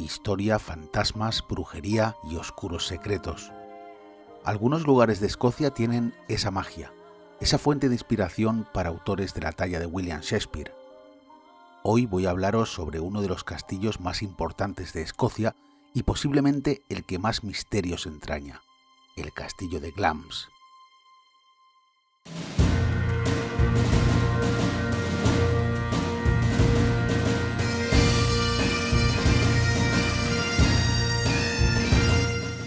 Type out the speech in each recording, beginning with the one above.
historia, fantasmas, brujería y oscuros secretos. Algunos lugares de Escocia tienen esa magia, esa fuente de inspiración para autores de la talla de William Shakespeare. Hoy voy a hablaros sobre uno de los castillos más importantes de Escocia y posiblemente el que más misterios entraña, el castillo de Glamis.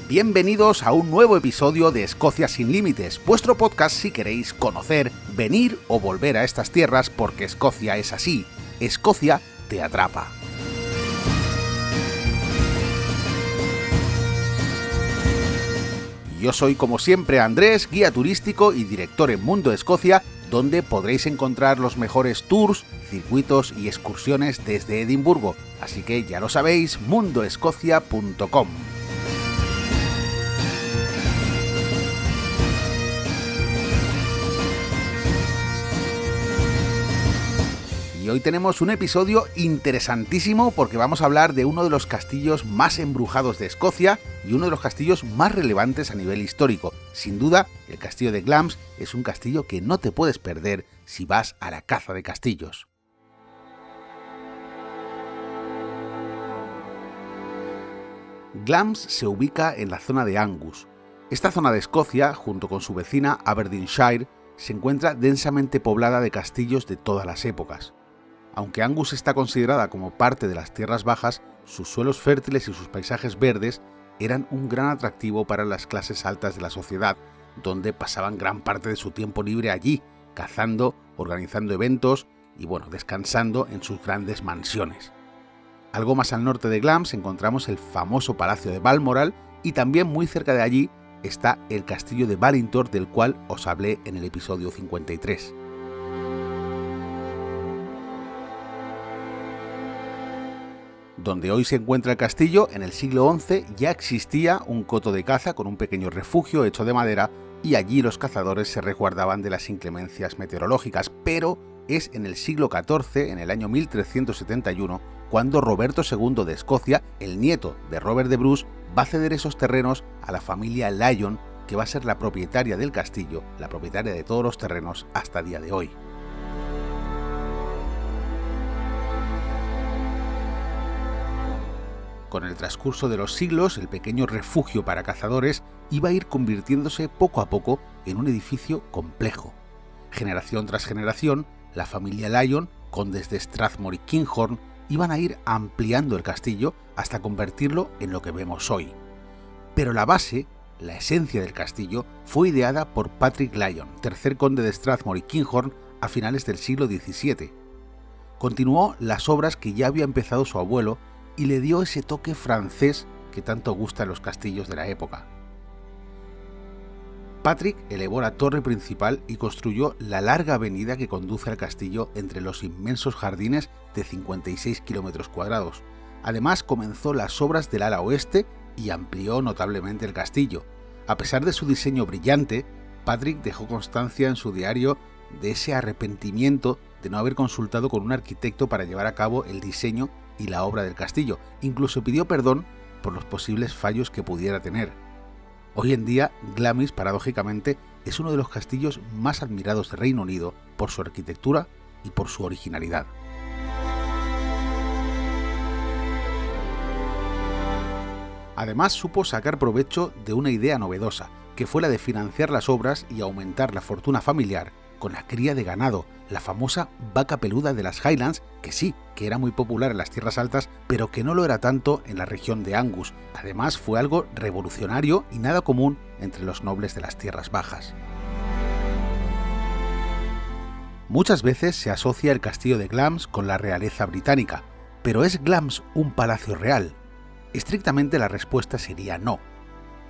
Bienvenidos a un nuevo episodio de Escocia sin Límites, vuestro podcast si queréis conocer, venir o volver a estas tierras porque Escocia es así. Escocia te atrapa. Yo soy como siempre Andrés, guía turístico y director en Mundo Escocia, donde podréis encontrar los mejores tours, circuitos y excursiones desde Edimburgo. Así que ya lo sabéis, mundoescocia.com. Y hoy tenemos un episodio interesantísimo porque vamos a hablar de uno de los castillos más embrujados de Escocia y uno de los castillos más relevantes a nivel histórico. Sin duda, el castillo de Glamis es un castillo que no te puedes perder si vas a la caza de castillos. Glamis se ubica en la zona de Angus. Esta zona de Escocia, junto con su vecina Aberdeenshire, se encuentra densamente poblada de castillos de todas las épocas. Aunque Angus está considerada como parte de las tierras bajas, sus suelos fértiles y sus paisajes verdes eran un gran atractivo para las clases altas de la sociedad, donde pasaban gran parte de su tiempo libre allí, cazando, organizando eventos y descansando en sus grandes mansiones. Algo más al norte de Glamis encontramos el famoso Palacio de Balmoral y también muy cerca de allí está el castillo de Balintore, del cual os hablé en el episodio 53. Donde hoy se encuentra el castillo, en el siglo XI ya existía un coto de caza con un pequeño refugio hecho de madera y allí los cazadores se resguardaban de las inclemencias meteorológicas, pero es en el siglo XIV, en el año 1371, cuando Roberto II de Escocia, el nieto de Robert de Bruce, va a ceder esos terrenos a la familia Lyon, que va a ser la propietaria del castillo, la propietaria de todos los terrenos hasta el día de hoy. Con el transcurso de los siglos, el pequeño refugio para cazadores iba a ir convirtiéndose poco a poco en un edificio complejo. Generación tras generación, la familia Lyon, condes de Strathmore y Kinghorn, iban a ir ampliando el castillo hasta convertirlo en lo que vemos hoy. Pero la base, la esencia del castillo, fue ideada por Patrick Lyon, tercer conde de Strathmore y Kinghorn, a finales del siglo XVII. Continuó las obras que ya había empezado su abuelo y le dio ese toque francés que tanto gusta en los castillos de la época. Patrick elevó la torre principal y construyó la larga avenida que conduce al castillo entre los inmensos jardines de 56 kilómetros cuadrados. Además, comenzó las obras del ala oeste y amplió notablemente el castillo. A pesar de su diseño brillante, Patrick dejó constancia en su diario de ese arrepentimiento de no haber consultado con un arquitecto para llevar a cabo el diseño y la obra del castillo. Incluso pidió perdón por los posibles fallos que pudiera tener. Hoy en día, Glamis, paradójicamente, es uno de los castillos más admirados de Reino Unido por su arquitectura y por su originalidad. Además, supo sacar provecho de una idea novedosa, que fue la de financiar las obras y aumentar la fortuna familiar con la cría de ganado, la famosa vaca peluda de las Highlands, que era muy popular en las tierras altas, pero que no lo era tanto en la región de Angus. Además, fue algo revolucionario y nada común entre los nobles de las tierras bajas. Muchas veces se asocia el castillo de Glamis con la realeza británica, pero ¿es Glamis un palacio real? Estrictamente la respuesta sería no,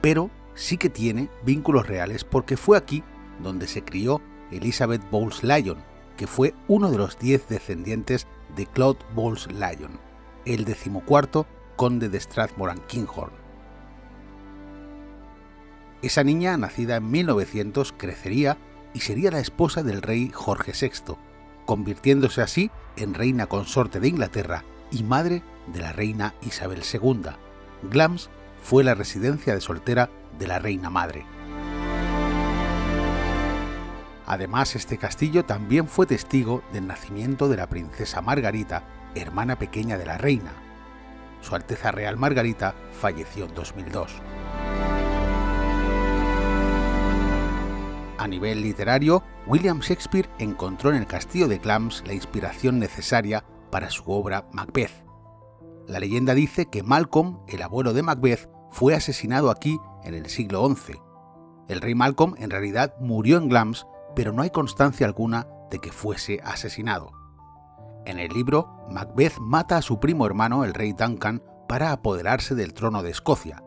pero sí que tiene vínculos reales porque fue aquí donde se crió Elizabeth Bowles Lyon, que fue uno de los 10 descendientes de Claude Bowles Lyon, el 14º conde de Strathmore and Kinghorn. Esa niña, nacida en 1900, crecería y sería la esposa del rey Jorge VI, convirtiéndose así en reina consorte de Inglaterra y madre de la reina Isabel II. Glamis fue la residencia de soltera de la reina madre. Además, este castillo también fue testigo del nacimiento de la princesa Margarita, hermana pequeña de la reina. Su Alteza Real Margarita falleció en 2002. A nivel literario, William Shakespeare encontró en el castillo de Glamis la inspiración necesaria para su obra Macbeth. La leyenda dice que Malcolm, el abuelo de Macbeth, fue asesinado aquí en el siglo XI. El rey Malcolm en realidad murió en Glamis, pero no hay constancia alguna de que fuese asesinado. En el libro, Macbeth mata a su primo hermano, el rey Duncan, para apoderarse del trono de Escocia.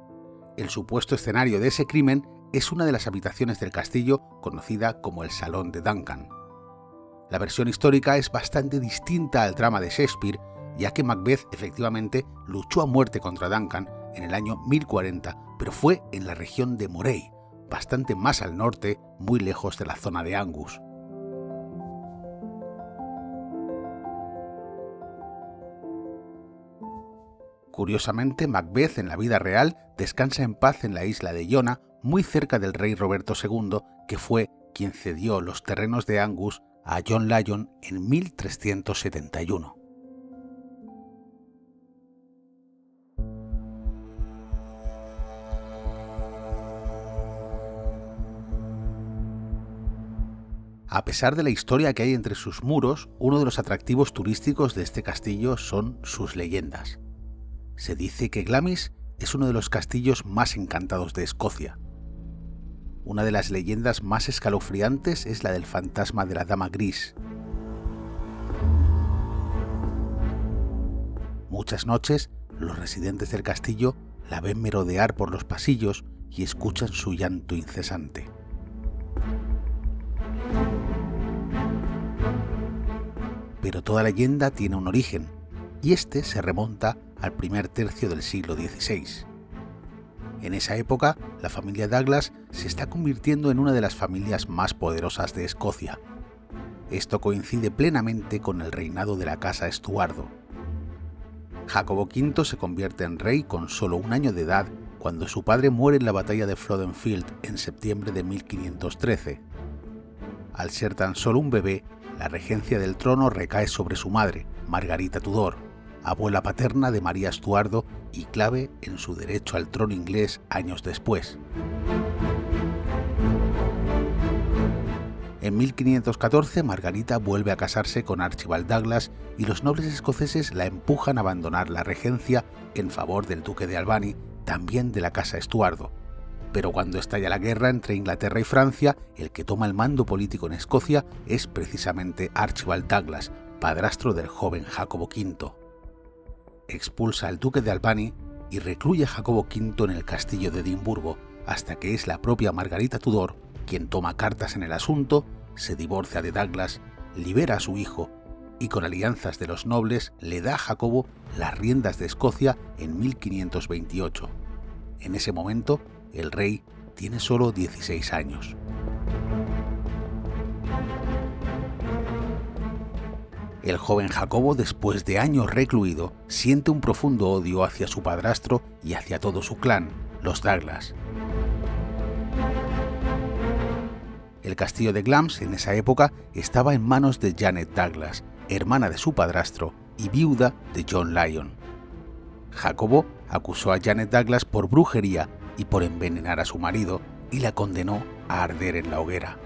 El supuesto escenario de ese crimen es una de las habitaciones del castillo conocida como el Salón de Duncan. La versión histórica es bastante distinta al drama de Shakespeare, ya que Macbeth efectivamente luchó a muerte contra Duncan en el año 1040, pero fue en la región de Moray, bastante más al norte, muy lejos de la zona de Angus. Curiosamente, Macbeth en la vida real descansa en paz en la isla de Iona, muy cerca del rey Roberto II, que fue quien cedió los terrenos de Angus a John Lyon en 1371. A pesar de la historia que hay entre sus muros, uno de los atractivos turísticos de este castillo son sus leyendas. Se dice que Glamis es uno de los castillos más encantados de Escocia. Una de las leyendas más escalofriantes es la del fantasma de la Dama Gris. Muchas noches, los residentes del castillo la ven merodear por los pasillos y escuchan su llanto incesante. Pero toda leyenda tiene un origen, y este se remonta al primer tercio del siglo XVI. En esa época, la familia Douglas se está convirtiendo en una de las familias más poderosas de Escocia. Esto coincide plenamente con el reinado de la casa Estuardo. Jacobo V se convierte en rey con solo 1 año de edad cuando su padre muere en la batalla de Flodden Field en septiembre de 1513. Al ser tan solo un bebé, la regencia del trono recae sobre su madre, Margarita Tudor, abuela paterna de María Estuardo y clave en su derecho al trono inglés años después. En 1514, Margarita vuelve a casarse con Archibald Douglas y los nobles escoceses la empujan a abandonar la regencia en favor del duque de Albany, también de la casa Estuardo. Pero cuando estalla la guerra entre Inglaterra y Francia, el que toma el mando político en Escocia es precisamente Archibald Douglas, padrastro del joven Jacobo V. Expulsa al duque de Albany y recluye a Jacobo V en el castillo de Edimburgo, hasta que es la propia Margarita Tudor quien toma cartas en el asunto, se divorcia de Douglas, libera a su hijo y con alianzas de los nobles le da a Jacobo las riendas de Escocia en 1528. En ese momento, el rey tiene solo 16 años. El joven Jacobo, después de años recluido, siente un profundo odio hacia su padrastro y hacia todo su clan, los Douglas. El castillo de Glamis en esa época estaba en manos de Janet Douglas, hermana de su padrastro y viuda de John Lyon. Jacobo acusó a Janet Douglas por brujería y por envenenar a su marido y la condenó a arder en la hoguera.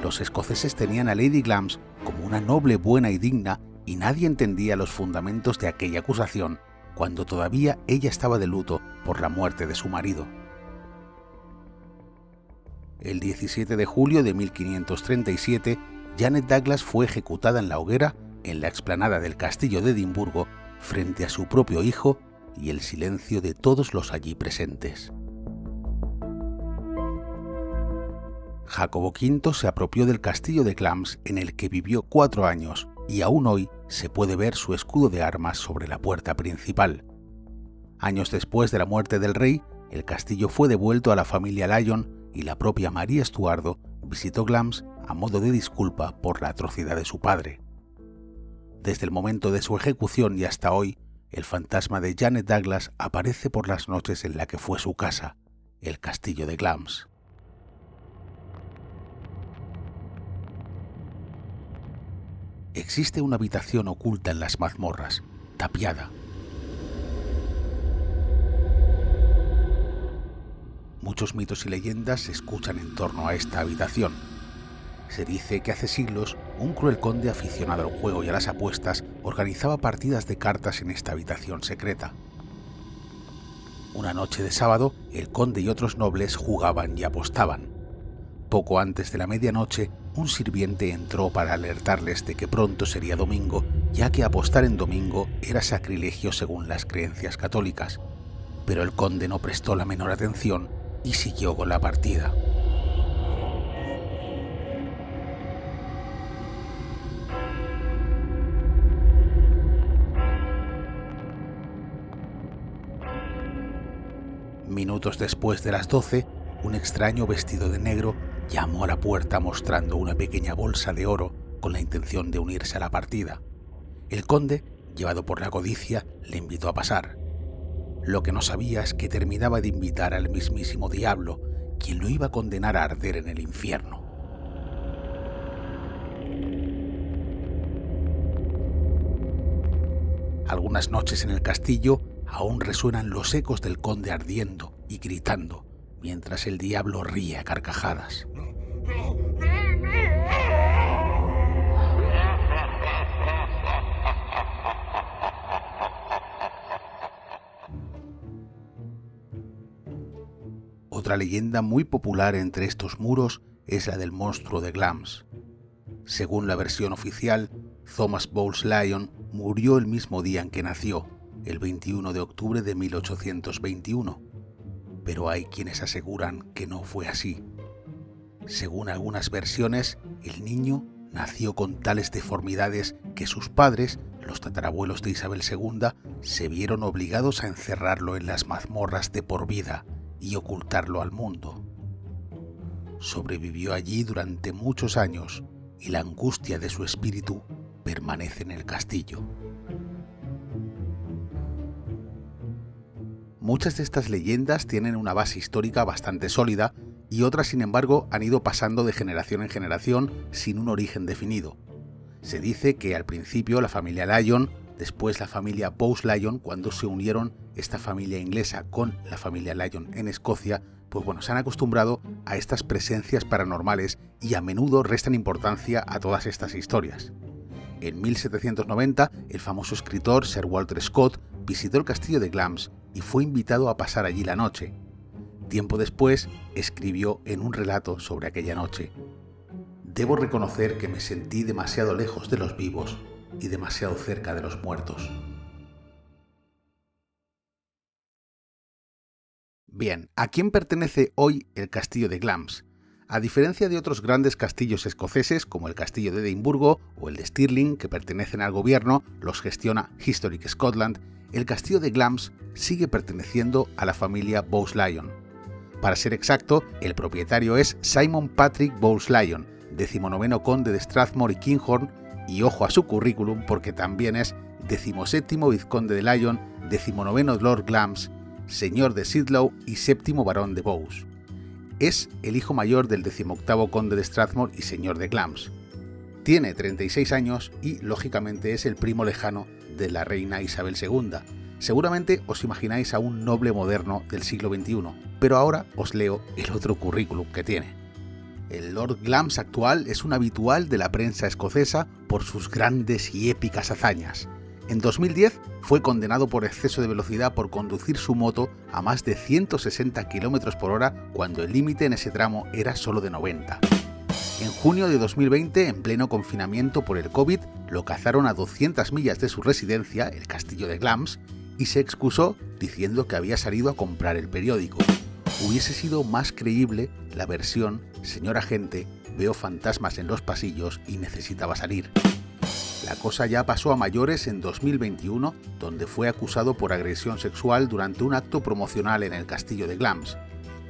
Los escoceses tenían a Lady Glamis como una noble, buena y digna, y nadie entendía los fundamentos de aquella acusación cuando todavía ella estaba de luto por la muerte de su marido. El 17 de julio de 1537, Janet Douglas fue ejecutada en la hoguera en la explanada del castillo de Edimburgo frente a su propio hijo y el silencio de todos los allí presentes. Jacobo V se apropió del castillo de Glamis, en el que vivió 4 años, y aún hoy se puede ver su escudo de armas sobre la puerta principal. Años después de la muerte del rey, el castillo fue devuelto a la familia Lyon y la propia María Estuardo visitó Glamis a modo de disculpa por la atrocidad de su padre. Desde el momento de su ejecución y hasta hoy, el fantasma de Janet Douglas aparece por las noches en la que fue su casa, el castillo de Glamis. Existe una habitación oculta en las mazmorras, tapiada. Muchos mitos y leyendas se escuchan en torno a esta habitación. Se dice que hace siglos un cruel conde aficionado al juego y a las apuestas organizaba partidas de cartas en esta habitación secreta. Una noche de sábado, el conde y otros nobles jugaban y apostaban. Poco antes de la medianoche, un sirviente entró para alertarles de que pronto sería domingo, ya que apostar en domingo era sacrilegio según las creencias católicas. Pero el conde no prestó la menor atención y siguió con la partida. Minutos después de las 12, un extraño vestido de negro llamó a la puerta mostrando una pequeña bolsa de oro con la intención de unirse a la partida. El conde, llevado por la codicia, le invitó a pasar. Lo que no sabía es que terminaba de invitar al mismísimo diablo, quien lo iba a condenar a arder en el infierno. Algunas noches en el castillo aún resuenan los ecos del conde ardiendo y gritando, mientras el diablo ríe a carcajadas. Otra leyenda muy popular entre estos muros es la del monstruo de Glamis. Según la versión oficial, Thomas Bowles-Lyon murió el mismo día en que nació, el 21 de octubre de 1821, pero hay quienes aseguran que no fue así. Según algunas versiones, el niño nació con tales deformidades que sus padres, los tatarabuelos de Isabel II, se vieron obligados a encerrarlo en las mazmorras de por vida y ocultarlo al mundo. Sobrevivió allí durante muchos años y la angustia de su espíritu permanece en el castillo. Muchas de estas leyendas tienen una base histórica bastante sólida y otras, sin embargo, han ido pasando de generación en generación sin un origen definido. Se dice que al principio la familia Lyon, después la familia Bowles-Lyon, cuando se unieron esta familia inglesa con la familia Lyon en Escocia, pues bueno, se han acostumbrado a estas presencias paranormales y a menudo restan importancia a todas estas historias. En 1790, el famoso escritor Sir Walter Scott visitó el castillo de Glamis y fue invitado a pasar allí la noche. Tiempo después, escribió en un relato sobre aquella noche: «Debo reconocer que me sentí demasiado lejos de los vivos y demasiado cerca de los muertos». Bien, ¿a quién pertenece hoy el castillo de Glamis? A diferencia de otros grandes castillos escoceses como el castillo de Edimburgo o el de Stirling, que pertenecen al gobierno, los gestiona Historic Scotland, el castillo de Glamis sigue perteneciendo a la familia Bowles-Lyon. Para ser exacto, el propietario es Simon Patrick Bowles-Lyon, 19º conde de Strathmore y Kinghorn, y ojo a su currículum porque también es 17º vizconde de Lyon, 19º Lord Glamis, señor de Sidlow y 7º barón de Bowes. Es el hijo mayor del 18º conde de Strathmore y señor de Glamis. Tiene 36 años y, lógicamente, es el primo lejano de la reina Isabel II. Seguramente os imagináis a un noble moderno del siglo XXI, pero ahora os leo el otro currículum que tiene. El Lord Glamis actual es un habitual de la prensa escocesa por sus grandes y épicas hazañas. En 2010 fue condenado por exceso de velocidad por conducir su moto a más de 160 km por hora cuando el límite en ese tramo era solo de 90. En junio de 2020, en pleno confinamiento por el COVID, lo cazaron a 200 millas de su residencia, el castillo de Glamis, y se excusó diciendo que había salido a comprar el periódico. Hubiese sido más creíble la versión «Señor agente, veo fantasmas en los pasillos y necesitaba salir». La cosa ya pasó a mayores en 2021, donde fue acusado por agresión sexual durante un acto promocional en el castillo de Glamis.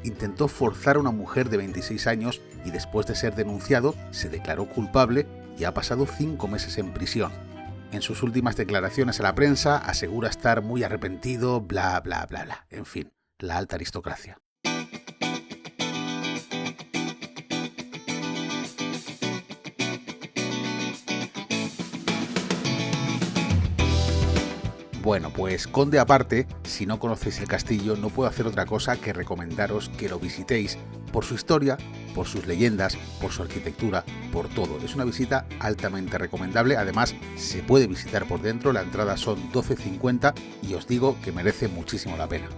Intentó forzar a una mujer de 26 años y después de ser denunciado se declaró culpable y ha pasado 5 meses en prisión. En sus últimas declaraciones a la prensa asegura estar muy arrepentido, bla, bla, bla, bla. En fin, la alta aristocracia. Bueno, pues conde aparte, si no conocéis el castillo, no puedo hacer otra cosa que recomendaros que lo visitéis por su historia, por sus leyendas, por su arquitectura, por todo. Es una visita altamente recomendable, además se puede visitar por dentro, la entrada son 12,50 y os digo que merece muchísimo la pena.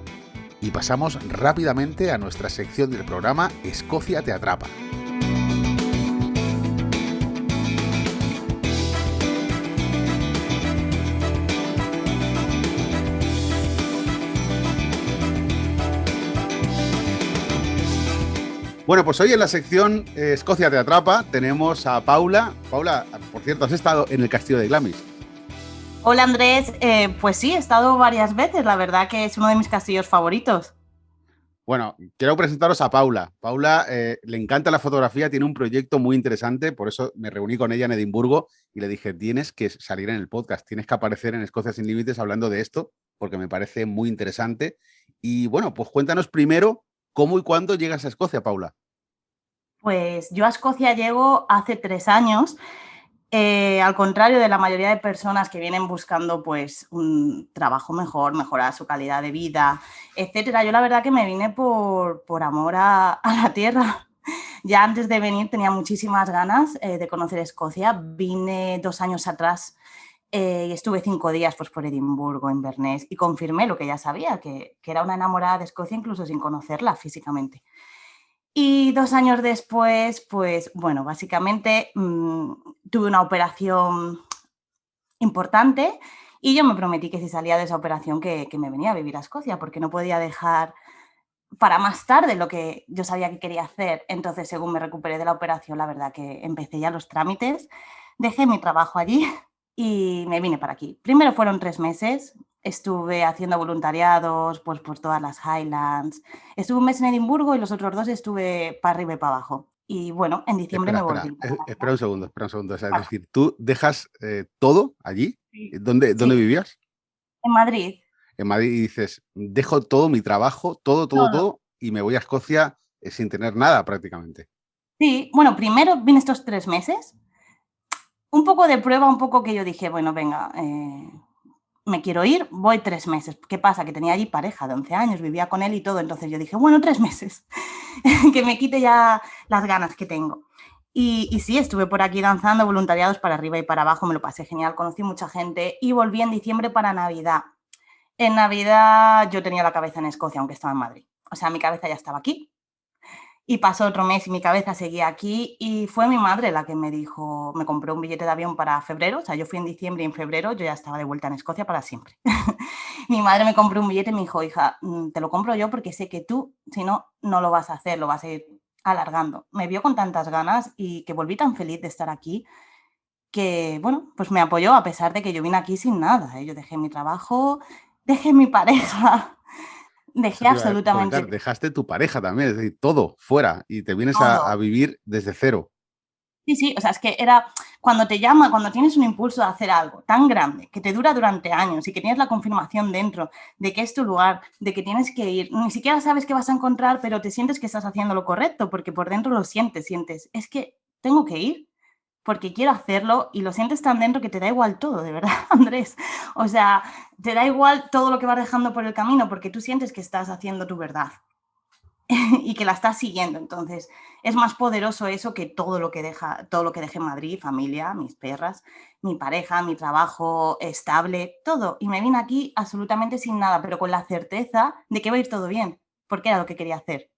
Y pasamos rápidamente a nuestra sección del programa Escocia te atrapa. Bueno, pues hoy en la sección Escocia te atrapa tenemos a Paula. Paula, por cierto, has estado en el castillo de Glamis. Hola Andrés, pues sí, he estado varias veces, la verdad que es uno de mis castillos favoritos. Bueno, quiero presentaros a Paula. Paula le encanta la fotografía, tiene un proyecto muy interesante, por eso me reuní con ella en Edimburgo y le dije, tienes que salir en el podcast, tienes que aparecer en Escocia sin Límites hablando de esto, porque me parece muy interesante. Y bueno, pues cuéntanos primero cómo y cuándo llegas a Escocia, Paula. Pues yo a Escocia llego hace 3 años, al contrario de la mayoría de personas que vienen buscando pues un trabajo mejor, mejorar su calidad de vida, etcétera. Yo la verdad que me vine por amor a la tierra. Ya antes de venir tenía muchísimas ganas de conocer Escocia. Vine 2 años atrás y estuve 5 días pues, por Edimburgo, Inverness, y confirmé lo que ya sabía, que era una enamorada de Escocia incluso sin conocerla físicamente. Y 2 años después, pues bueno, básicamente tuve una operación importante y yo me prometí que si salía de esa operación que me venía a vivir a Escocia, porque no podía dejar para más tarde lo que yo sabía que quería hacer. Entonces, según me recuperé de la operación, la verdad que empecé ya los trámites, dejé mi trabajo allí y me vine para aquí. Primero fueron 3 meses, estuve haciendo voluntariados pues, por todas las Highlands. Estuve 1 mes en Edimburgo y los otros 2 estuve para arriba y para abajo. Y bueno, en diciembre me volví. Espera un segundo. O sea, es decir, tú dejas todo allí. Sí. ¿Dónde vivías? En Madrid. En Madrid y dices, dejo todo mi trabajo, todo, y me voy a Escocia sin tener nada prácticamente. Sí, bueno, primero vine estos 3 meses, un poco de prueba, un poco que yo dije, bueno, venga, me quiero ir, voy 3 meses. ¿Qué pasa? Que tenía allí pareja de 11 años, vivía con él y todo, entonces yo dije, bueno, 3 meses, que me quite ya las ganas que tengo. Y sí, estuve por aquí danzando, voluntariados para arriba y para abajo, me lo pasé genial, conocí mucha gente y volví en diciembre para Navidad. En Navidad yo tenía la cabeza en Escocia, aunque estaba en Madrid. O sea, mi cabeza ya estaba aquí. Y pasó otro mes y mi cabeza seguía aquí y fue mi madre la que me dijo, me compró un billete de avión para febrero, o sea, yo fui en diciembre y en febrero yo ya estaba de vuelta en Escocia para siempre. Mi madre me compró un billete y me dijo, hija, te lo compro yo porque sé que tú, si no, no lo vas a hacer, lo vas a ir alargando. Me vio con tantas ganas y que volví tan feliz de estar aquí que, bueno, pues me apoyó a pesar de que yo vine aquí sin nada, ¿eh? Yo dejé mi trabajo, dejé mi pareja, dejé absolutamente Claro, dejaste tu pareja también, es decir, todo fuera y te vienes todo. a vivir desde cero. Sí, o sea, es que era cuando te llama, cuando tienes un impulso de hacer algo tan grande, que te dura durante años y que tienes la confirmación dentro de que es tu lugar, de que tienes que ir, ni siquiera sabes qué vas a encontrar, pero te sientes que estás haciendo lo correcto, porque por dentro lo sientes, es que tengo que ir porque quiero hacerlo y lo sientes tan dentro que te da igual todo, de verdad, Andrés. O sea, te da igual todo lo que vas dejando por el camino porque tú sientes que estás haciendo tu verdad. Y que la estás siguiendo. Entonces, es más poderoso eso que todo lo que dejé en Madrid, familia, mis perras, mi pareja, mi trabajo estable, todo. Y me vine aquí absolutamente sin nada, pero con la certeza de que va a ir todo bien, porque era lo que quería hacer.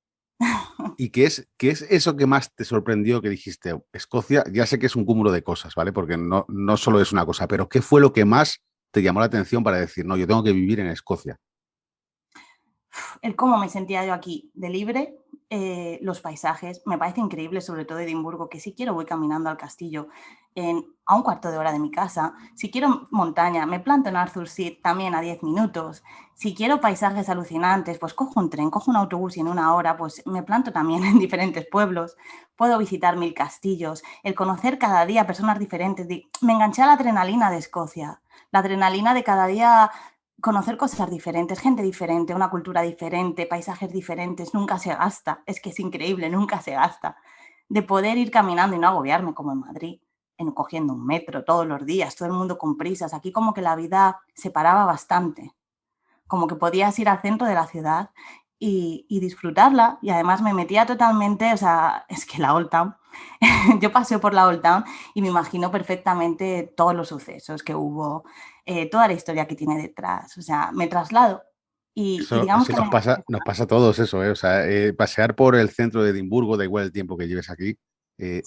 ¿Y qué es eso que más te sorprendió que dijiste, Escocia? Ya sé que es un cúmulo de cosas, ¿vale? Porque no solo es una cosa, pero ¿qué fue lo que más te llamó la atención para decir, no, yo tengo que vivir en Escocia? el cómo me sentía yo aquí de libre, los paisajes, me parece increíble, sobre todo Edimburgo, que si quiero voy caminando al castillo a un cuarto de hora de mi casa, si quiero montaña, me planto en Arthur's Seat también a 10 minutos, si quiero paisajes alucinantes, pues cojo un tren, cojo un autobús y en una hora pues me planto también en diferentes pueblos, puedo visitar 1000 castillos, el conocer cada día personas diferentes, me enganché a la adrenalina de Escocia, la adrenalina de cada día conocer cosas diferentes, gente diferente, una cultura diferente, paisajes diferentes, nunca se gasta. Es que es increíble, nunca se gasta. De poder ir caminando y no agobiarme como en Madrid, cogiendo un metro todos los días, todo el mundo con prisas. Aquí como que la vida se paraba bastante, como que podías ir al centro de la ciudad y disfrutarla. Y además me metía totalmente, o sea, es que la Old Town, yo paseo por la Old Town y me imagino perfectamente todos los sucesos que hubo, toda la historia que tiene detrás. O sea, me traslado y digamos Eso que nos pasa a todos eso, ¿eh? O sea, pasear por el centro de Edimburgo, da igual el tiempo que lleves aquí,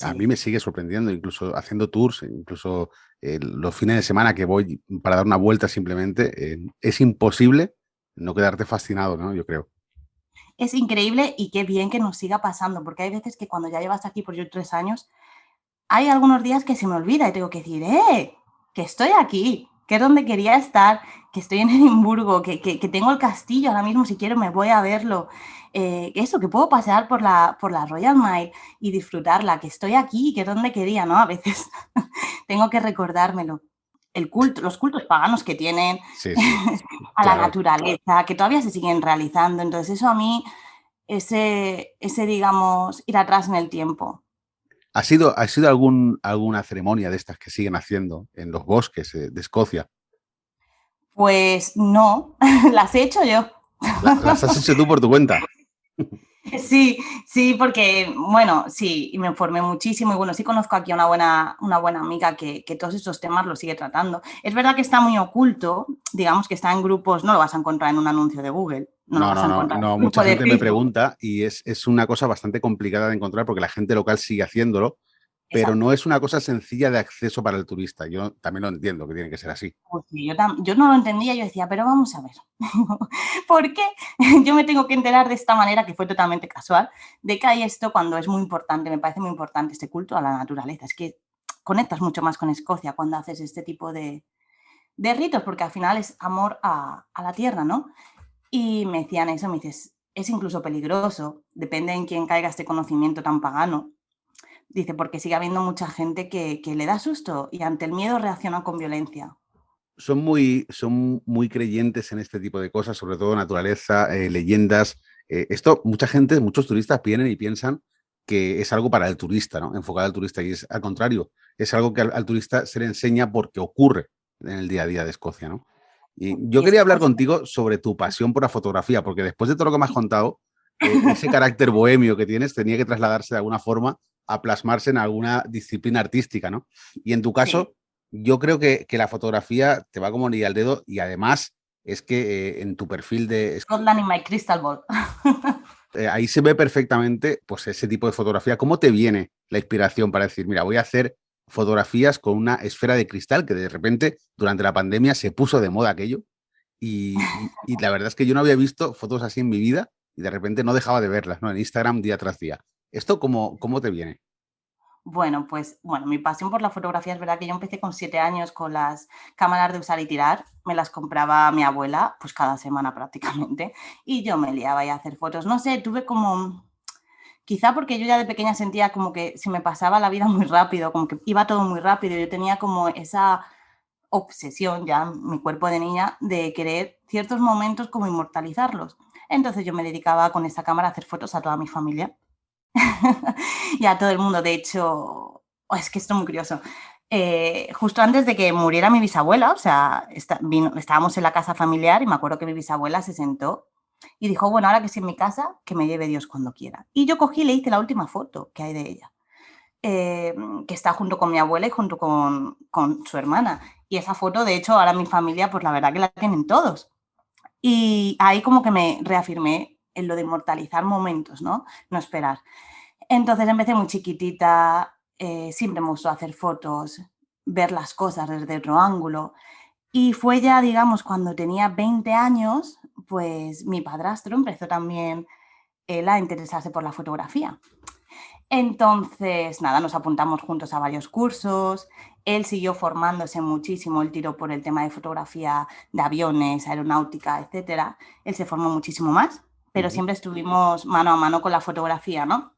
a mí sí. me sigue sorprendiendo, incluso haciendo tours, incluso los fines de semana que voy para dar una vuelta simplemente, es imposible no quedarte fascinado, ¿no? Yo creo. Es increíble y qué bien que nos siga pasando, porque hay veces que cuando ya llevas aquí por yo 3 años, hay algunos días que se me olvida y tengo que decir, que estoy aquí, que es donde quería estar, que estoy en Edimburgo, que tengo el castillo ahora mismo, si quiero me voy a verlo. Eso, que puedo pasear por la Royal Mile y disfrutarla, que estoy aquí, que es donde quería, ¿no? A veces tengo que recordármelo. Los cultos paganos que tienen Sí, sí, a la claro. naturaleza, que todavía se siguen realizando. Entonces, eso a mí, digamos, ir atrás en el tiempo. Ha sido alguna ceremonia de estas que siguen haciendo en los bosques de Escocia? Pues no, las he hecho yo. Las has hecho tú por tu cuenta? Sí, sí, porque, bueno, sí, y me informé muchísimo y bueno, sí conozco aquí a una buena amiga que todos estos temas los sigue tratando. Es verdad que está muy oculto, digamos que está en grupos, no lo vas a encontrar en un anuncio de Google, no lo No, vas no, a no, encontrar en no. un Mucha grupo de gente me Facebook. pregunta y es una cosa bastante complicada de encontrar porque la gente local sigue haciéndolo, pero Exacto. no es una cosa sencilla de acceso para el turista. Yo también lo entiendo que tiene que ser así. Pues sí, yo no lo entendía, yo decía, pero vamos a ver, ¿por qué yo me tengo que enterar de esta manera, que fue totalmente casual, de que hay esto cuando es muy importante, me parece muy importante este culto a la naturaleza? Es que conectas mucho más con Escocia cuando haces este tipo de ritos, porque al final es amor a la tierra, ¿no? Y me decían eso, me dices, es incluso peligroso, depende en quién caiga este conocimiento tan pagano. Dice, porque sigue habiendo mucha gente que le da susto y ante el miedo reacciona con violencia. Son muy creyentes en este tipo de cosas, sobre todo naturaleza, leyendas. Esto, mucha gente, muchos turistas vienen y piensan que es algo para el turista, ¿no? Enfocado al turista. Y es al contrario, es algo que al turista se le enseña porque ocurre en el día a día de Escocia, ¿no? Y yo Y es quería que hablar pues, contigo sobre tu pasión por la fotografía, porque después de todo lo que me has contado, ese carácter bohemio que tienes tenía que trasladarse de alguna forma a plasmarse en alguna disciplina artística, ¿no? Y en tu sí, caso, yo creo que la fotografía te va como anillo al dedo y además es que en tu perfil Scotland in my crystal ball. ahí se ve perfectamente pues ese tipo de fotografía. ¿Cómo te viene la inspiración para decir, mira, voy a hacer fotografías con una esfera de cristal que de repente durante la pandemia se puso de moda aquello y la verdad es que yo no había visto fotos así en mi vida y de repente no dejaba de verlas, ¿no? En Instagram día tras día. ¿Esto cómo te viene? Bueno, pues bueno, mi pasión por la fotografía es verdad que yo empecé con 7 años con las cámaras de usar y tirar, me las compraba mi abuela, pues cada semana prácticamente, y yo me liaba ahí a hacer fotos. No sé, tuve como, quizá porque yo ya de pequeña sentía como que se me pasaba la vida muy rápido, como que iba todo muy rápido, yo tenía como esa obsesión ya, mi cuerpo de niña, de querer ciertos momentos como inmortalizarlos. Entonces yo me dedicaba con esta cámara a hacer fotos a toda mi familia y a todo el mundo. De hecho, es que esto es muy curioso. Justo antes de que muriera mi bisabuela, o sea, estábamos en la casa familiar y me acuerdo que mi bisabuela se sentó y dijo, bueno, ahora que estoy en mi casa, que me lleve Dios cuando quiera. Y yo cogí y le hice la última foto que hay de ella, que está junto con mi abuela y junto con su hermana. Y esa foto, de hecho, ahora mi familia, pues la verdad que la tienen todos. Y ahí como que me reafirmé en lo de inmortalizar momentos, ¿no? No esperar. Entonces empecé muy chiquitita, siempre me gustó hacer fotos, ver las cosas desde otro ángulo. Y fue ya, digamos, cuando tenía 20 años, pues mi padrastro empezó también él a interesarse por la fotografía. Entonces, nada, nos apuntamos juntos a varios cursos, él siguió formándose muchísimo, él tiró por el tema de fotografía de aviones, aeronáutica, etcétera. Él se formó muchísimo más, pero Ujú. siempre estuvimos mano a mano con la fotografía, ¿no?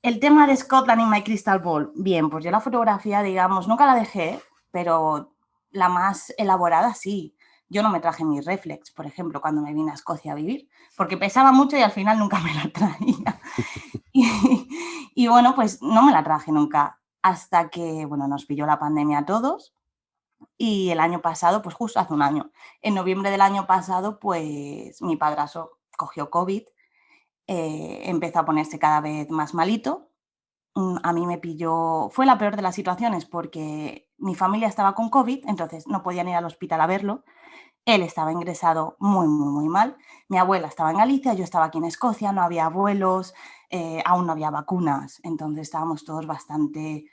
El tema de Scotland in My Crystal Ball, bien, pues yo la fotografía, digamos, nunca la dejé, pero la más elaborada sí. Yo no me traje mi reflex, por ejemplo, cuando me vine a Escocia a vivir, porque pesaba mucho y al final nunca me la traía. Y, y bueno, pues no me la traje nunca, hasta que, bueno, nos pilló la pandemia a todos y el año pasado, pues justo hace un año, en noviembre del año pasado, pues mi padrastro cogió COVID, empezó a ponerse cada vez más malito. A mí me pilló, fue la peor de las situaciones porque mi familia estaba con COVID, entonces no podían ir al hospital a verlo. Él estaba ingresado muy, muy, muy mal. Mi abuela estaba en Galicia, yo estaba aquí en Escocia, no había vuelos, aún no había vacunas, entonces estábamos todos bastante,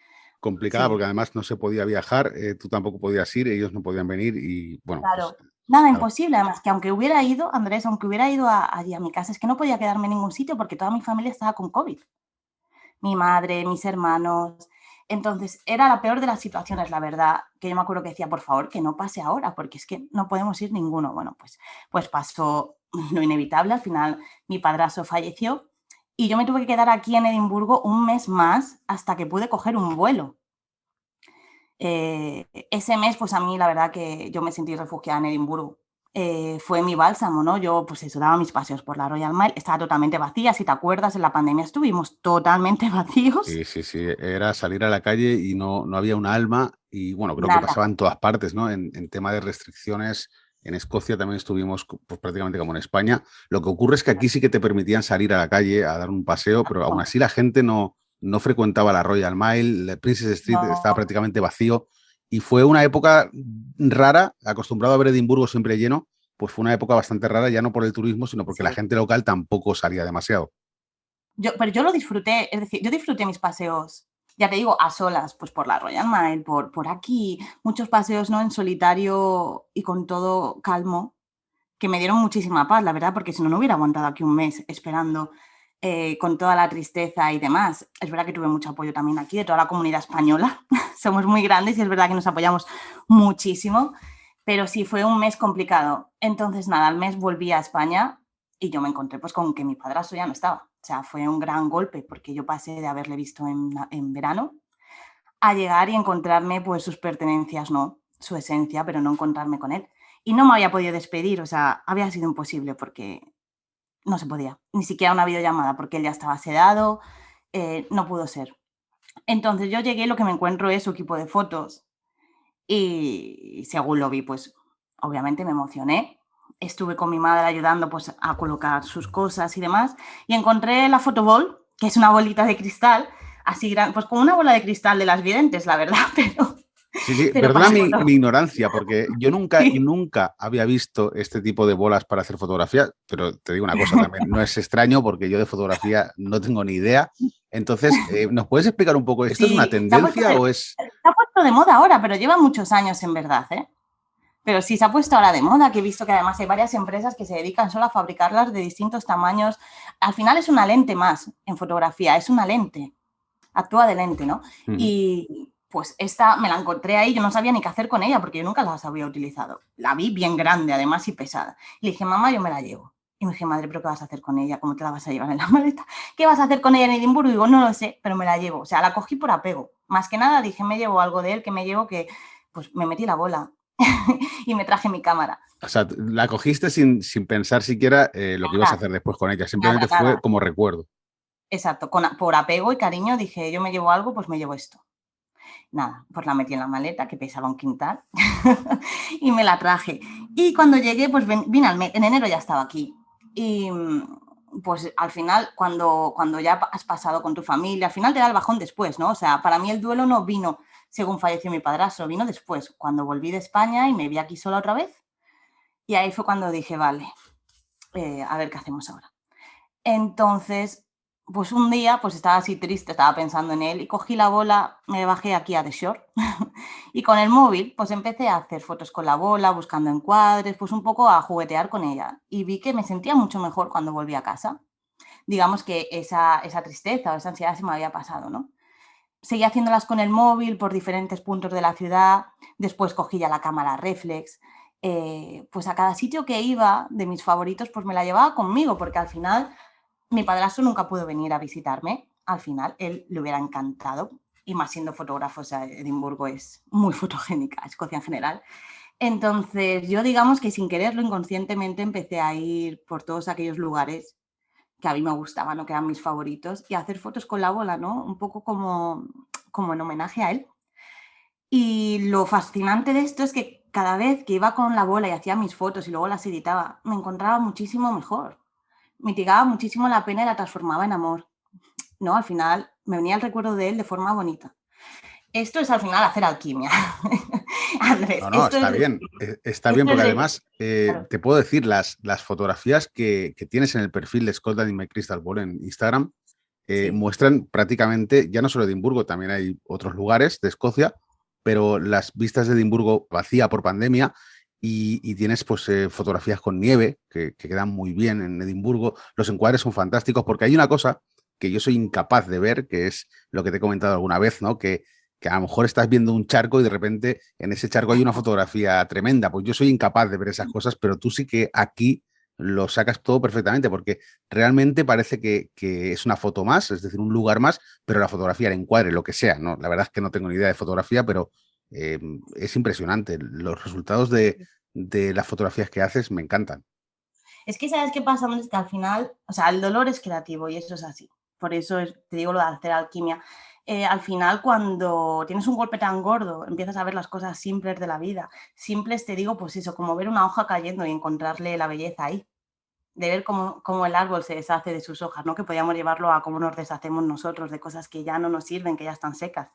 Complicada sí, porque además no se podía viajar, tú tampoco podías ir, ellos no podían venir y bueno, pues claro. Nada, claro. imposible. Además, que aunque hubiera ido, Andrés, aunque hubiera ido allí a mi casa, es que no podía quedarme en ningún sitio porque toda mi familia estaba con COVID. Mi madre, mis hermanos. Entonces, era la peor de las situaciones, la verdad, que yo me acuerdo que decía, por favor, que no pase ahora, porque es que no podemos ir ninguno. Bueno, pues pasó lo inevitable, al final mi padrastro falleció y yo me tuve que quedar aquí en Edimburgo un mes más hasta que pude coger un vuelo. Ese mes, pues a mí la verdad que yo me sentí refugiada en Edimburgo. Fue mi bálsamo, ¿no? Yo, pues eso, daba mis paseos por la Royal Mile, estaba totalmente vacía, si te acuerdas, en la pandemia estuvimos totalmente vacíos, Sí, sí, sí, era salir a la calle y no había un alma y bueno, creo que nada, pasaba en todas partes, ¿no? En tema de restricciones, en Escocia también estuvimos pues, prácticamente como en España. Lo que ocurre es que aquí sí que te permitían salir a la calle a dar un paseo, pero aún no, así la gente no frecuentaba la Royal Mile, el Princess Street estaba no, prácticamente vacío y fue una época rara, acostumbrado a ver Edimburgo siempre lleno, pues fue una época bastante rara, ya no por el turismo, sino porque la sí. gente local tampoco salía demasiado. Pero yo lo disfruté, es decir, yo disfruté mis paseos, ya te digo, a solas, pues por la Royal Mile, por aquí, muchos paseos, ¿no? En solitario y con todo calmo, que me dieron muchísima paz, la verdad, porque si no, no hubiera aguantado aquí un mes esperando con toda la tristeza y demás. Es verdad que tuve mucho apoyo también aquí de toda la comunidad española. Somos muy grandes y es verdad que nos apoyamos muchísimo, pero sí fue un mes complicado. Entonces, nada, al mes volví a España y yo me encontré pues con que mi padrastro ya no estaba. O sea, fue un gran golpe porque yo pasé de haberle visto en verano a llegar y encontrarme pues sus pertenencias, no, su esencia, pero no encontrarme con él. Y no me había podido despedir, o sea, había sido imposible porque no se podía, ni siquiera una videollamada porque él ya estaba sedado, no pudo ser. Entonces yo llegué y lo que me encuentro es su equipo de fotos y según lo vi, pues obviamente me emocioné. Estuve con mi madre ayudando pues a colocar sus cosas y demás y encontré la photoball, que es una bolita de cristal, así grande, pues como una bola de cristal de las videntes, la verdad, Sí, sí, pero perdona para mi foto. ignorancia, porque yo nunca, Sí. nunca había visto este tipo de bolas para hacer fotografía, pero te digo una cosa también, no es extraño porque yo de fotografía no tengo ni idea. Entonces, ¿nos puedes explicar un poco, esto es una Sí, tendencia o es...? se ha puesto de moda ahora, pero lleva muchos años en verdad, ¿eh? Pero sí se ha puesto ahora de moda, que he visto que además hay varias empresas que se dedican solo a fabricarlas de distintos tamaños. Al final es una lente más en fotografía, es una lente, actúa de lente, ¿no? Ujú. Y pues esta me la encontré ahí, yo no sabía ni qué hacer con ella porque yo nunca las había utilizado. La vi bien grande además y pesada. Y le dije, mamá, yo me la llevo. Y me dije, madre, ¿pero qué vas a hacer con ella? ¿Cómo te la vas a llevar en la maleta? ¿Qué vas a hacer con ella en Edimburgo? Y digo, no lo sé, pero me la llevo. O sea, la cogí por apego. Más que nada dije, me llevo algo de él, que me llevo que pues me metí la bola y me traje mi cámara. O sea, la cogiste sin pensar siquiera lo que ibas a Nada, hacer después con ella, nada, simplemente fue nada. como recuerdo. Exacto, por apego y cariño dije, yo me llevo algo, pues me llevo esto. Nada, pues la metí en la maleta, que pesaba un quintal, y me la traje. Y cuando llegué, pues vine en enero ya estaba aquí. Y pues al final, cuando ya has pasado con tu familia, al final te da el bajón después, ¿no? O sea, para mí el duelo no vino según falleció mi padrastro, vino después, cuando volví de España y me vi aquí sola otra vez. Y ahí fue cuando dije, vale, a ver qué hacemos ahora. Entonces, pues un día pues estaba así triste, estaba pensando en él y cogí la bola, me bajé aquí a The Shore y con el móvil pues empecé a hacer fotos con la bola, buscando encuadres, pues un poco a juguetear con ella y vi que me sentía mucho mejor cuando volví a casa. Digamos que esa tristeza o esa ansiedad se me había pasado, ¿no? Seguí haciéndolas con el móvil por diferentes puntos de la ciudad, después cogí ya la cámara reflex, pues a cada sitio que iba de mis favoritos pues me la llevaba conmigo porque al final mi padrastro nunca pudo venir a visitarme, al final él le hubiera encantado y más siendo fotógrafo, o sea, Edimburgo es muy fotogénica, Escocia en general. Entonces yo digamos que sin quererlo, inconscientemente empecé a ir por todos aquellos lugares que a mí me gustaban o que eran mis favoritos y hacer fotos con la bola, ¿no? Un poco como en homenaje a él. Y lo fascinante de esto es que cada vez que iba con la bola y hacía mis fotos y luego las editaba, me encontraba muchísimo mejor. Mitigaba muchísimo la pena y la transformaba en amor, ¿no? Al final me venía el recuerdo de él de forma bonita. Esto es al final hacer alquimia. Andrés, No, no, esto está es bien, está bien esto es porque de... además Claro, te puedo decir, las fotografías que tienes en el perfil de Scotland in My Crystal Ball en Instagram sí. muestran prácticamente, ya no solo Edimburgo, también hay otros lugares de Escocia, pero las vistas de Edimburgo vacía por pandemia y tienes pues fotografías con nieve que quedan muy bien en Edimburgo. Los encuadres son fantásticos porque hay una cosa que yo soy incapaz de ver, que es lo que te he comentado alguna vez, ¿no? Que a lo mejor estás viendo un charco y de repente en ese charco hay una fotografía tremenda. Pues yo soy incapaz de ver esas cosas, pero tú sí que aquí lo sacas todo perfectamente, porque realmente parece que es una foto más, es decir, un lugar más, pero la fotografía, el encuadre, lo que sea, ¿no? La verdad es que no tengo ni idea de fotografía, pero es impresionante. Los resultados de las fotografías que haces me encantan. Es que, ¿sabes qué pasa? Es que al final, o sea, el dolor es creativo y eso es así. Por eso te digo lo de hacer alquimia. Al final, cuando tienes un golpe tan gordo, empiezas a ver las cosas simples de la vida. Simples, te digo, pues eso, como ver una hoja cayendo y encontrarle la belleza ahí. De ver cómo el árbol se deshace de sus hojas, ¿no? Que podíamos llevarlo a cómo nos deshacemos nosotros de cosas que ya no nos sirven, que ya están secas.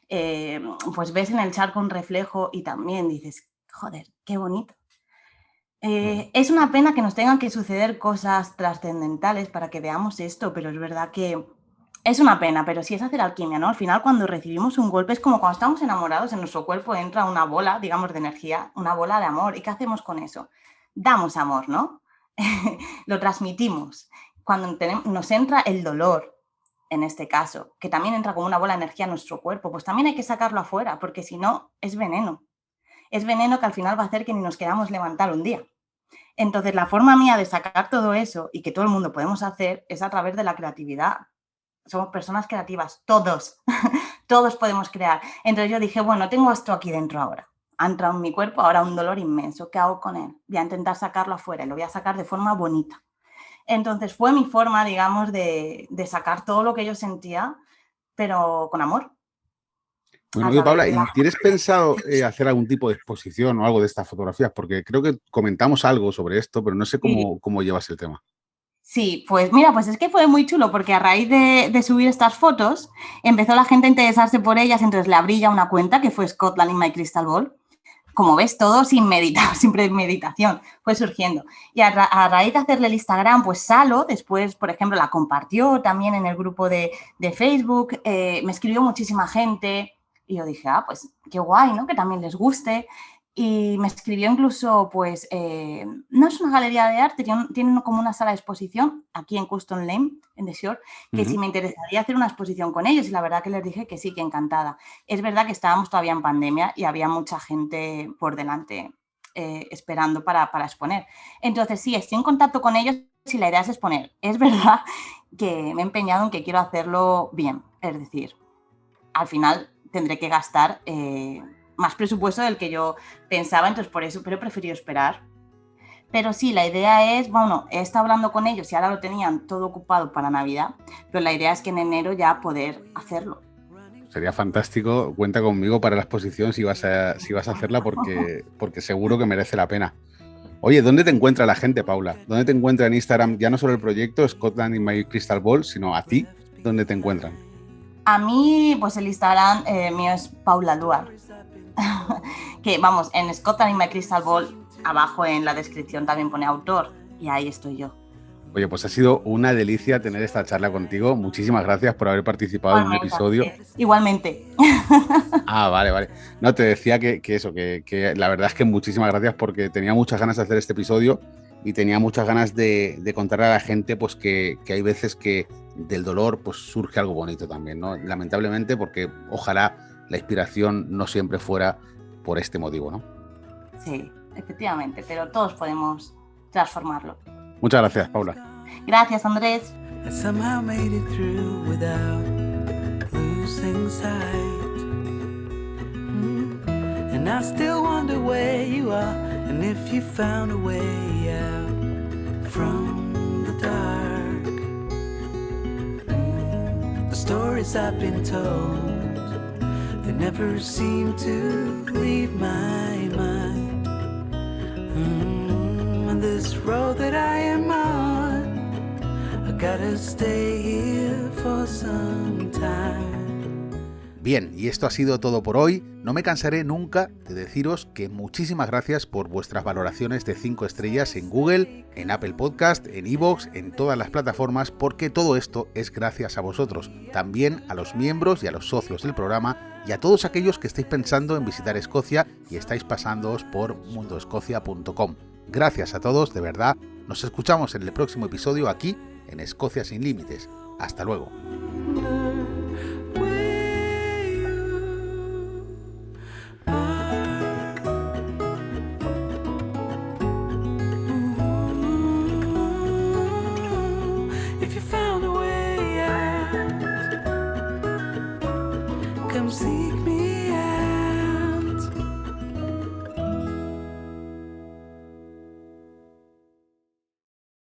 Pues ves en el charco un reflejo y también dices, joder, qué bonito. Es una pena que nos tengan que suceder cosas trascendentales para que veamos esto, pero es verdad que es una pena, pero sí es hacer alquimia, ¿no? Al final, cuando recibimos un golpe, es como cuando estamos enamorados, en nuestro cuerpo entra una bola, digamos, de energía, una bola de amor. ¿Y qué hacemos con eso? Damos amor, ¿no? Lo transmitimos. Cuando nos entra el dolor, en este caso, que también entra como una bola de energía a nuestro cuerpo, pues también hay que sacarlo afuera, porque si no, es veneno. Es veneno que al final va a hacer que ni nos queramos levantar un día. Entonces, la forma mía de sacar todo eso y que todo el mundo podemos hacer es a través de la creatividad. Somos personas creativas, todos, todos podemos crear. Entonces yo dije, bueno, tengo esto aquí dentro ahora. Ha entrado en mi cuerpo ahora un dolor inmenso. ¿Qué hago con él? Voy a intentar sacarlo afuera y lo voy a sacar de forma bonita. Entonces fue mi forma, digamos, de sacar todo lo que yo sentía, pero con amor, Bueno, a oye, través Paula, de la... ¿y tienes pensado hacer algún tipo de exposición o algo de estas fotografías? Porque creo que comentamos algo sobre esto, pero no sé cómo llevas el tema. Sí, pues mira, pues es que fue muy chulo porque a raíz de subir estas fotos empezó la gente a interesarse por ellas, entonces le abrí ya una cuenta que fue Scotland in My Crystal Ball. Como ves, todo sin meditar, sin premeditación, fue surgiendo. Y a raíz de hacerle el Instagram, pues Salo, después, por ejemplo, la compartió también en el grupo de Facebook, me escribió muchísima gente y yo dije, ah, pues qué guay, ¿no? Que también les guste. Y me escribió incluso, pues, no es una galería de arte, tienen como una sala de exposición aquí en Custom Lane, en The Shore, que si Ujú. me interesaría hacer una exposición con ellos y la verdad que les dije que sí, que encantada. Es verdad que estábamos todavía en pandemia y había mucha gente por delante esperando para exponer. Entonces, sí, estoy en contacto con ellos y la idea es exponer. Es verdad que me he empeñado en que quiero hacerlo bien, es decir, al final tendré que gastar más presupuesto del que yo pensaba, entonces por eso, pero he preferido esperar. Pero sí, la idea es, bueno, he estado hablando con ellos y ahora lo tenían todo ocupado para Navidad, pero la idea es que en enero ya poder hacerlo. Sería fantástico. Cuenta conmigo para la exposición si vas a hacerla porque seguro que merece la pena. Oye, ¿dónde te encuentra la gente, Paula? ¿Dónde te encuentra en Instagram? Ya no solo el proyecto Scotland in My Crystal Ball, sino a ti, ¿dónde te encuentran? A mí, pues el Instagram mío es Paula Luar. Que vamos, en Scotland in My Crystal Ball, abajo en la descripción también pone autor, y ahí estoy yo. Oye, pues ha sido una delicia tener esta charla contigo. Muchísimas gracias por haber participado en un episodio. Igualmente. Vale. No, te decía que la verdad es que muchísimas gracias porque tenía muchas ganas de hacer este episodio y tenía muchas ganas de contarle a la gente pues que hay veces que del dolor pues surge algo bonito también, ¿no? Lamentablemente, porque ojalá la inspiración no siempre fuera por este motivo, ¿no? Sí, efectivamente, pero todos podemos transformarlo. Muchas gracias, Paula. Gracias, Andrés. And I still wonder where you are, and if you found a way out from the dark. The stories I've been told, they never seem to leave my mind. And this road that I am on, I gotta stay here for some time. Bien, y esto ha sido todo por hoy. No me cansaré nunca de deciros que muchísimas gracias por vuestras valoraciones de 5 estrellas en Google, en Apple Podcast, en iVoox, en todas las plataformas, porque todo esto es gracias a vosotros, también a los miembros y a los socios del programa y a todos aquellos que estáis pensando en visitar Escocia y estáis pasándoos por mundoescocia.com. Gracias a todos, de verdad. Nos escuchamos en el próximo episodio aquí en Escocia sin Límites. Hasta luego. Come see